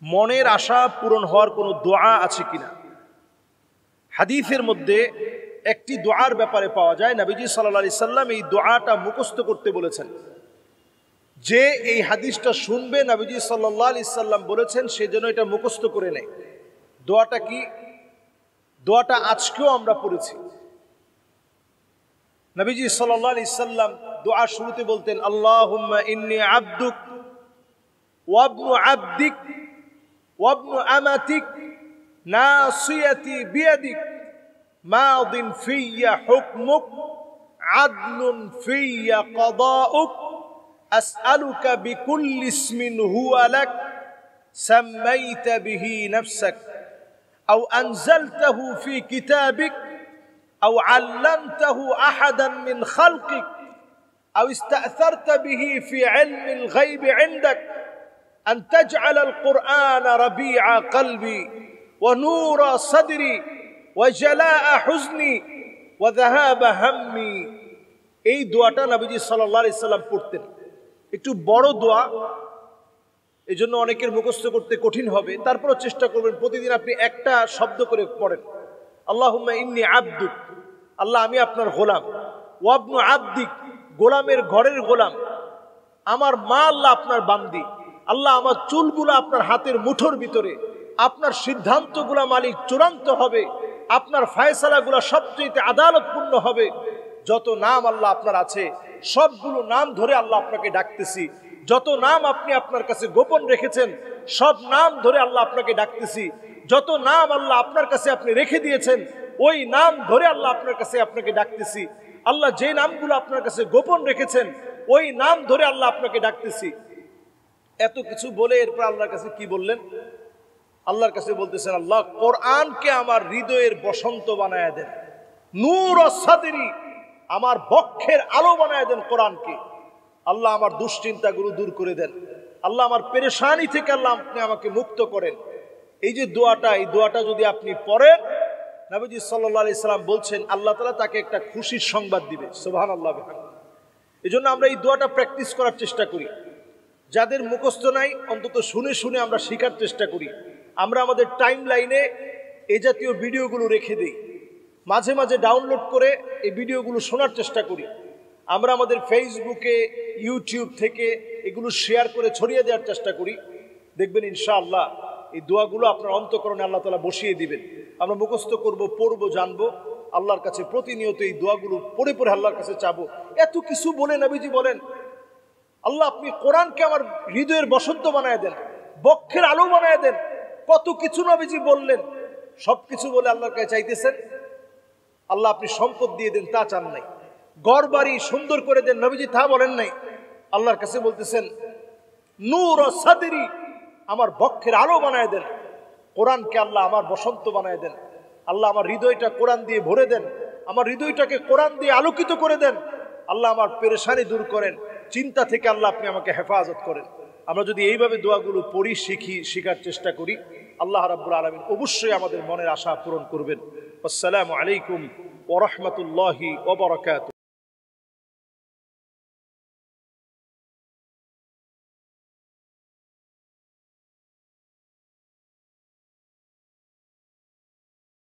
মনের আশা পূরণ হওয়ার কোনো দোয়া আছে কিনা? হাদিসের মধ্যে একটি দোয়ার ব্যাপারে পাওয়া যায়, নবীজি সাল্লাল্লাহু আলাইহি সাল্লাম এই দোয়াটা মুখস্থ করতে বলেছেন। যে এই হাদিসটা শুনবে, নবীজি সাল্লাল্লাহু আলাইহি সাল্লাম বলেছেন সে যেন এটা মুখস্থ করে নেয়। দোয়াটা কি? দোয়াটা আজকেও আমরা পড়েছি। নবীজি সাল্লাল্লাহু আলাইহি সাল্লাম দোয়া শুরুতে বলতেন, আল্লাহুম্মা ইন্নী আবদুক ওয়া ইবনু আবদিক ওয়া ইবনু আমাতিক নাসিয়াতি বিয়াদিক মাদিন ফিয়া হুকমুক আদলুন ফিয়া কাদাউক আসআলুকা বিকুল্লি ইসমিন হুয়া লাক সাম্মাইতা বিহি নাফসাক আও আনজালতাহু ফি কিতাবিক أو علمته أحدا من خلقك أو استأثرت به في علم الغيب عندك أن تجعل القرآن ربيع قلبي ونور صدري وجلاء حزني وذهاب همي। এই দোয়াটা নবীজি সাল্লাল্লাহু আলাইহি সাল্লাম পড়তেন। একটু বড় দোয়া, এই জন্য অনেকের মুখস্থ করতে কঠিন হবে। তারপরও চেষ্টা করবেন প্রতিদিন আপনি একটা শব্দ করে পড়েন। আল্লাহুম্মা ইন্নী আবদুক, আল্লাহ আমি আপনার গোলাম। ওয়া ইবনু আবদিক, গোলামের ঘরের গোলাম। আমার মা আল্লাহ আপনার বান্দি। আল্লাহ আমার চুলগুলো আপনার হাতের মুঠোর ভিতরে। আপনার সিদ্ধান্তগুলো মালিক চূড়ান্ত হবে, আপনার ফায়সালাগুলো সবচেয়ে আদালতপূর্ণ হবে। যত নাম আল্লাহ আপনার আছে সবগুলো নাম ধরে আল্লাহ আপনাকে ডাকতেছি। যত নাম আপনি আপনার কাছে গোপন রেখেছেন সব নাম ধরে আল্লাহ আপনাকে ডাকতেছি। যত নাম আল্লাহ আপনার কাছে আপনি রেখে দিয়েছেন ওই নাম ধরে আল্লাহ আপনার কাছে আপনাকে ডাকতেছি। আল্লাহ যে নামগুলো আপনার কাছে গোপন রেখেছেন ওই নাম ধরে আল্লাহ আপনাকে ডাকতেছি। এত কিছু বলে এরপর আল্লাহর কাছে কি বললেন? আল্লাহর কাছে বলতেছেন, আল্লাহ কোরআনকে আমার হৃদয়ের বসন্ত বানায় দেন, নূর সাদরি, আমার বক্ষের আলো বানায় দেন কোরআনকে। আল্লাহ আমার দুশ্চিন্তাগুলো দূর করে দেন। আল্লাহ আমার পেরেশানি থেকে আল্লাহ আপনি আমাকে মুক্ত করেন। এই যে দোয়াটা, এই দোয়াটা যদি আপনি পড়েন, নবীজি সাল্লাল্লাহু আলাইহি সাল্লাম বলছেন আল্লাহ তাআলা তাকে একটা খুশির সংবাদ দিবে। সুবহানাল্লাহ। এই জন্য আমরা এই দোয়াটা প্র্যাকটিস করার চেষ্টা করি। যাদের মুখস্থ নাই অন্তত শুনে শুনে আমরা শেখার চেষ্টা করি। আমরা আমাদের টাইম লাইনে এই জাতীয় ভিডিওগুলো রেখে দিই, মাঝে মাঝে ডাউনলোড করে এই ভিডিওগুলো শোনার চেষ্টা করি। আমরা আমাদের ফেসবুকে, ইউটিউব থেকে এগুলো শেয়ার করে ছড়িয়ে দেওয়ার চেষ্টা করি। দেখবেন ইনশাআল্লাহ এই দোয়াগুলো আপনার অন্তঃকরণে আল্লাহ তাআলা বসিয়ে দিবেন। আমরা মুখস্থ করব, পড়ব, জানবো। আল্লাহর কাছে প্রতিনিয়ত এই দোয়াগুলো পড়ে পড়ে আল্লাহর কাছে চাবো। এত কিছু বলে নবীজি বলেন, আল্লাহ আপনি কোরআনকে আমার হৃদয়ের বসন্ত বানায় দেন, বক্ষের আলো বানায় দেন। কত কিছু নবীজি বললেন। সবকিছু বলে আল্লাহর কাছে চাইতেছেন আল্লাহ আপনি সম্পদ দিয়ে দেন, তা চান নাই। ঘর বাড়ি সুন্দর করে দেন, নবীজি তা বলেন নাই। আল্লাহর কাছে বলতেছেন নূর সাদরি, আমার বক্ষের আলো বানায় দেন। কোরআনকে আল্লাহ আমার বসন্ত বানায় দেন। আল্লাহ আমার হৃদয়টা কোরআন দিয়ে ভরে দেন, আমার হৃদয়টাকে কোরআন দিয়ে আলোকিত করে দেন। আল্লাহ আমার পেরেশানি দূর করেন, চিন্তা থেকে আল্লাহ আপনি আমাকে হেফাজত করেন। আমরা যদি এইভাবে দোয়াগুলো পড়ি, শিখি, শেখার চেষ্টা করি, আল্লাহ রাব্বুল আলামিন অবশ্যই আমাদের মনের আশা পূরণ করবেন। আসসালামু আলাইকুম ওয়া রাহমাতুল্লাহি ওয়া বারাকাতুহু।